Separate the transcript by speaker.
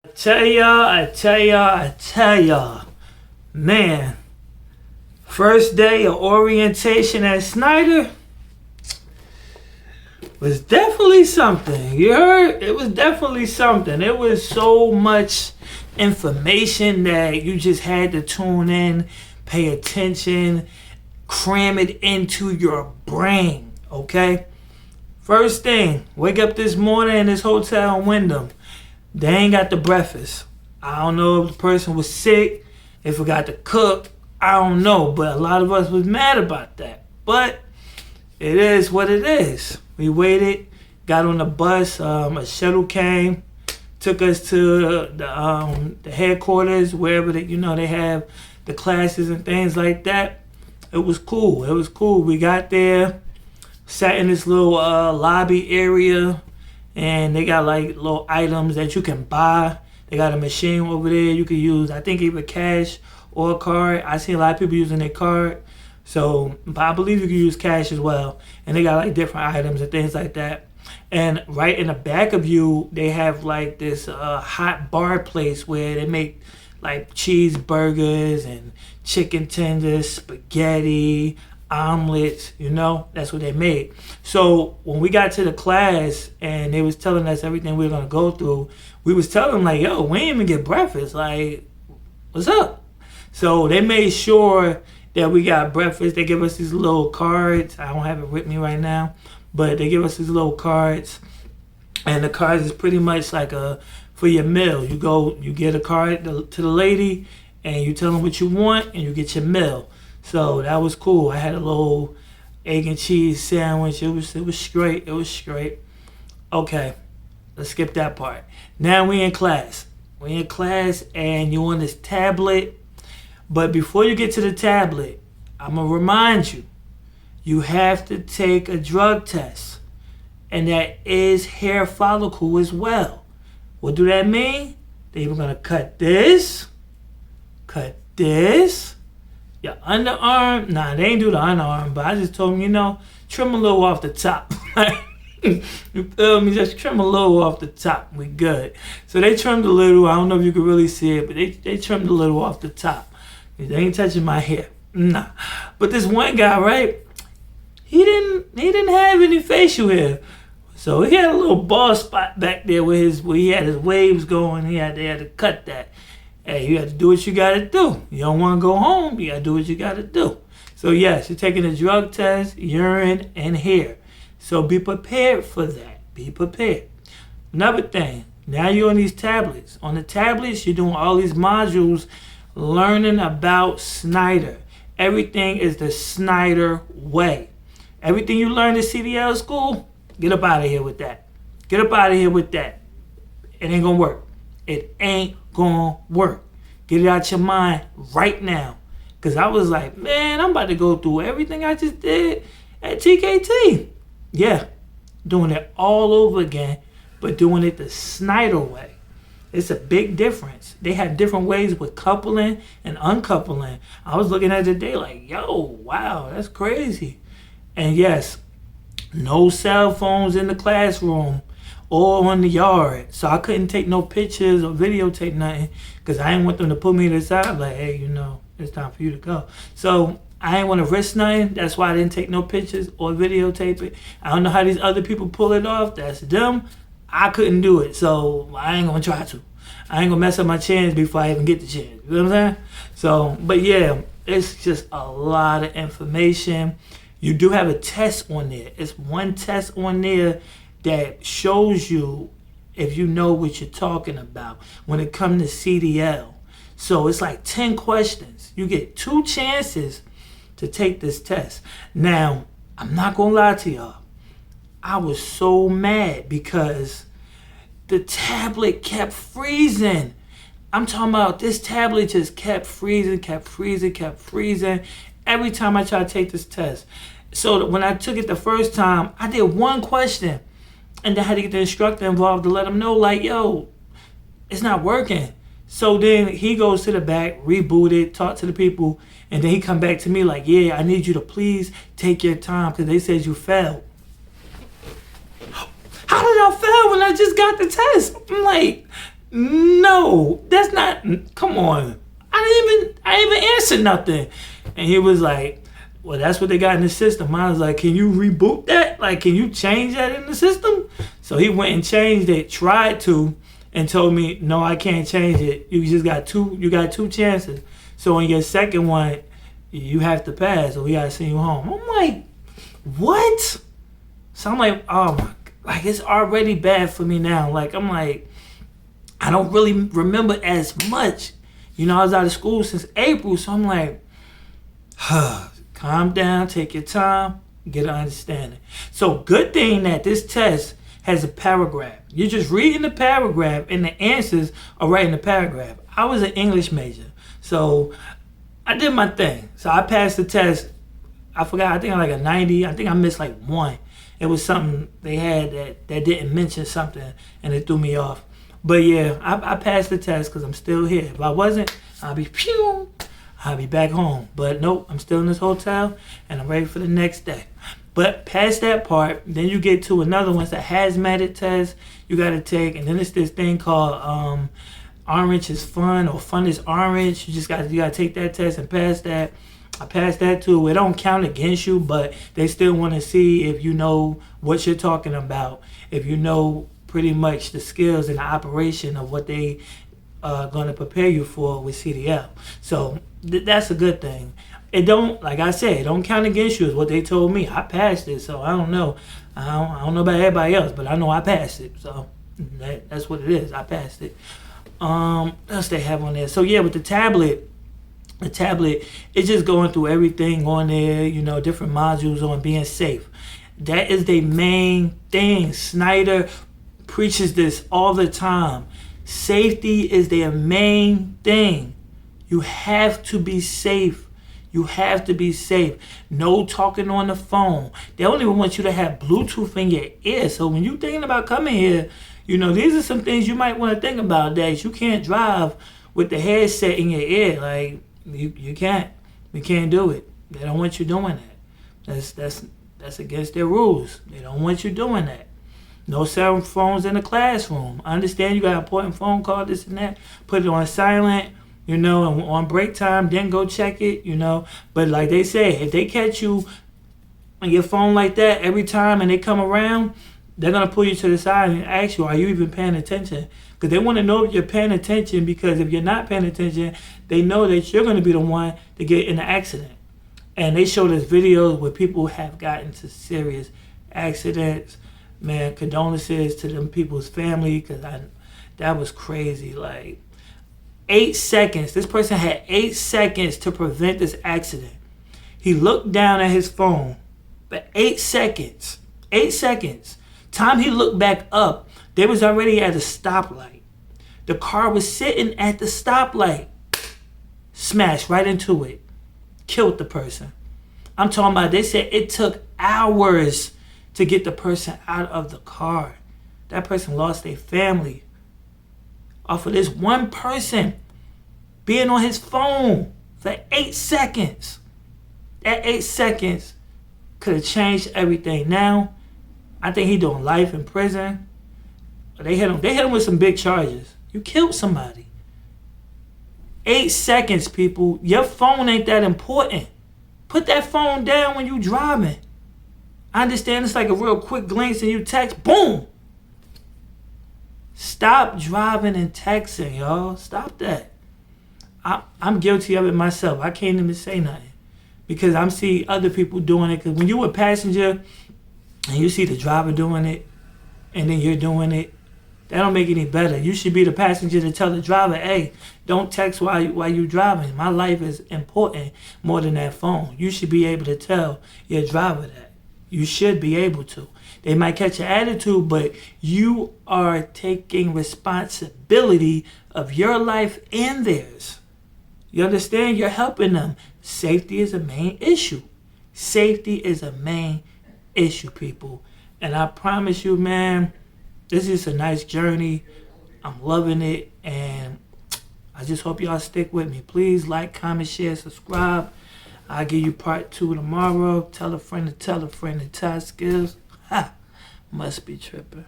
Speaker 1: I tell y'all, man, first day of orientation at Schneider was definitely something. You heard? It was definitely something. It was so much information that you just had to tune in, pay attention, cram it into your brain, okay? First thing, wake up this morning in this hotel in Wyndham. They ain't got the breakfast. I don't know if the person was sick, they forgot to cook. I don't know, but a lot of us was mad about that. But it is what it is. We waited, got on the bus. A shuttle came, took us to the headquarters, wherever they have the classes and things like that. It was cool. It was cool. We got there, sat in this little lobby area. And they got like little items that you can buy. They got a machine over there you can use. I think either cash or a card. I see a lot of people using their card. So, but I believe you can use cash as well. And they got like different items and things like that. And right in the back of you, they have like this hot bar place where they make like cheeseburgers and chicken tenders, spaghetti, omelets, that's what they made. So when we got to the class and they was telling us everything we were gonna go through, we was telling them like, yo, we ain't even get breakfast. Like, what's up? So they made sure that we got breakfast. They give us these little cards. I don't have it with me right now, but they give us these little cards. And the cards is pretty much like for your meal. You get a card to the lady and you tell them what you want and you get your meal. So that was cool. I had a little egg and cheese sandwich. It was straight. It was straight. Okay, let's skip that part. Now we in class. We in class and you on this tablet. But before you get to the tablet, I'm gonna remind you, you have to take a drug test, and that is hair follicle as well. What do that mean? They were gonna cut this, your underarm. Nah, they ain't do the underarm, but I just told them, trim a little off the top. You feel me? Just trim a little off the top. We good. So they trimmed a little. I don't know if you can really see it, but they trimmed a little off the top. They ain't touching my hair. Nah. But this one guy, right? He didn't have any facial hair. So he had a little bald spot back there where he had his waves going. They had to cut that. Hey, you have to do what you gotta do. You don't want to go home, you gotta do what you gotta do. So yes, you're taking a drug test, urine, and hair. So be prepared for that. Be prepared. Another thing, now you're on these tablets. On the tablets, you're doing all these modules learning about Schneider. Everything is the Schneider way. Everything you learn at CDL school, get up out of here with that. Get up out of here with that. It ain't gonna work. It ain't gonna work. Get it out your mind right now. Because I was like, man, I'm about to go through everything I just did at TKT. Yeah, doing it all over again, but doing it the Schneider way. It's a big difference. They have different ways with coupling and uncoupling. I was looking at it today like, yo, wow, that's crazy. And yes, no cell phones in the classroom or on the yard. So I couldn't take no pictures or videotape nothing because I didn't want them to put me to the side like, hey, it's time for you to go. So I didn't want to risk nothing. That's why I didn't take no pictures or videotape it. I don't know how these other people pull it off. That's them. I couldn't do it. So I ain't going to try to. I ain't going to mess up my chance before I even get the chance. You know what I'm saying? So, but yeah, it's just a lot of information. You do have a test on there. It's one test on there that shows you if you know what you're talking about when it comes to CDL. So it's like 10 questions. You get 2 chances to take this test. Now, I'm not going to lie to y'all. I was so mad because the tablet kept freezing. I'm talking about this tablet just kept freezing. Every time I tried to take this test. So when I took it the first time, I did one question. And then I had to get the instructor involved to let him know, like, yo, it's not working. So then he goes to the back, reboot it, talk to the people, and then he come back to me like, yeah, I need you to please take your time because they said you failed. How did I fail when I just got the test? I'm like, no, that's not, come on. I didn't even answer nothing. And he was like, well, that's what they got in the system. I was like, can you reboot that? Like, can you change that in the system? So he went and changed it, tried to, and told me, no, I can't change it. You got two chances. So on your second one, you have to pass, or we gotta send you home. I'm like, what? So I'm like, oh my, like it's already bad for me now. Like, I'm like, I don't really remember as much. You know, I was out of school since April, so I'm like, calm down, take your time, get an understanding. So good thing that this test has a paragraph. You're just reading the paragraph and the answers are right in the paragraph. I was an English major, so I did my thing. So I passed the test. I forgot, I think I like a 90. I think I missed like one. It was something they had that didn't mention something and it threw me off. But yeah, I passed the test because I'm still here. If I wasn't, I'll be back home. But nope, I'm still in this hotel and I'm ready for the next day. But past that part, then you get to another one. It's a hazmat test you got to take. And then it's this thing called Orange is Fun, or Fun is Orange. You got to take that test and pass that. I passed that too. It don't count against you, but they still want to see if you know what you're talking about. If you know pretty much the skills and the operation of what they are going to prepare you for with CDL. So that's a good thing. It don't, like I said, it don't count against you is what they told me. I passed it, so I don't know. I don't know about everybody else, but I know I passed it. So that's what it is. I passed it. What else they have on there? So yeah, with the tablet, it's just going through everything on there, you know, different modules on being safe. That is the main thing. Schneider preaches this all the time. Safety is their main thing. You have to be safe. You have to be safe. No talking on the phone. They don't even want you to have Bluetooth in your ear. So when you're thinking about coming here, you know, these are some things you might want to think about, that you can't drive with the headset in your ear. Like, you can't. You can't do it. They don't want you doing that. That's against their rules. They don't want you doing that. No cell phones in the classroom. I understand you got an important phone call, this and that. Put it on silent, you know, and on break time, then go check it, you know. But like they say, if they catch you on your phone like that every time and they come around, they're going to pull you to the side and ask you, are you even paying attention? Because they want to know if you're paying attention, because if you're not paying attention, they know that you're going to be the one to get in an accident. And they showed us videos where people have gotten to serious accidents. Man, condolences to them people's family, because that was crazy. Like, 8 seconds. This person had 8 seconds to prevent this accident. He looked down at his phone for 8 seconds. 8 seconds. Time he looked back up, they was already at a stoplight. The car was sitting at the stoplight. Smashed right into it. Killed the person. I'm talking about, they said it took hours to get the person out of the car. That person lost their family off of this one person being on his phone for 8 seconds. That 8 seconds could have changed everything. Now, I think he doing life in prison. They hit him with some big charges. You killed somebody. 8 seconds, people. Your phone ain't that important. Put that phone down when you driving. I understand it's like a real quick glance and you text, boom. Stop driving and texting, y'all. Stop that. I'm guilty of it myself. I can't even say nothing because I'm see other people doing it. Because when you're a passenger and you see the driver doing it and then you're doing it, that don't make it any better. You should be the passenger to tell the driver, hey, don't text while you're driving. My life is important more than that phone. You should be able to tell your driver that. You should be able to. They might catch your attitude, but you are taking responsibility of your life and theirs. You understand? You're helping them. Safety is a main issue. Safety is a main issue, people. And I promise you, man, this is a nice journey. I'm loving it. And I just hope y'all stick with me. Please like, comment, share, subscribe. I'll give you part 2 tomorrow. Tell a friend to tell a friend. The Todd Skills. Ha! Must be tripping.